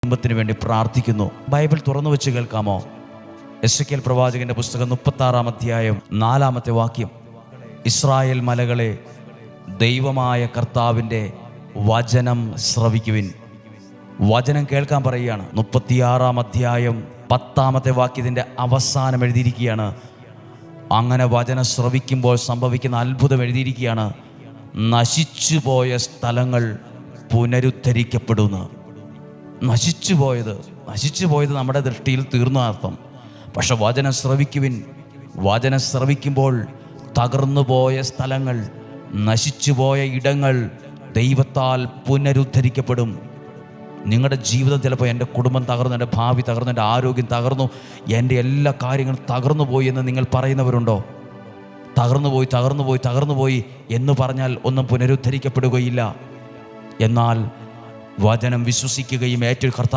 കുടുംബത്തിന് വേണ്ടി പ്രാർത്ഥിക്കുന്നു. ബൈബിൾ തുറന്നു വെച്ച് കേൾക്കാമോ? എസെക്കിയേൽ പ്രവാചകന്റെ പുസ്തകം 36-ാം അധ്യായം 4-ാമത്തെ വാക്യം. ഇസ്രായേൽ മലകളെ, ദൈവമായ കർത്താവിൻ്റെ വചനം ശ്രവിക്കുവിൻ. വചനം കേൾക്കാൻ പറയുകയാണ്. 36-ാം അധ്യായം 10-ാമത്തെ വാക്യത്തിൻ്റെ അവസാനം എഴുതിയിരിക്കുകയാണ്. അങ്ങനെ വചനം ശ്രവിക്കുമ്പോൾ സംഭവിക്കുന്ന അത്ഭുതം എഴുതിയിരിക്കുകയാണ്. നശിച്ചുപോയ സ്ഥലങ്ങൾ പുനരുദ്ധരിക്കപ്പെടുന്നു. നശിച്ചുപോയത് നമ്മുടെ ദൃഷ്ടിയിൽ തീർന്ന അർത്ഥം. പക്ഷെ വചനം ശ്രവിക്കുവിൻ. വചനം ശ്രവിക്കുമ്പോൾ തകർന്നുപോയ സ്ഥലങ്ങൾ, നശിച്ചുപോയ ഇടങ്ങൾ ദൈവത്താൽ പുനരുദ്ധരിക്കപ്പെടും. നിങ്ങളുടെ ജീവിതം ചിലപ്പോൾ എൻ്റെ കുടുംബം തകർന്നു, എൻ്റെ ഭാവി തകർന്നു, എൻ്റെ ആരോഗ്യം തകർന്നു, എൻ്റെ എല്ലാ കാര്യങ്ങളും തകർന്നു പോയി എന്ന് നിങ്ങൾ പറയുന്നവരുണ്ടോ? തകർന്നു പോയി എന്ന് പറഞ്ഞാൽ ഒന്നും പുനരുദ്ധരിക്കപ്പെടുകയില്ല. എന്നാൽ വചനം വിശ്വസിക്കുകയും ഏറ്റു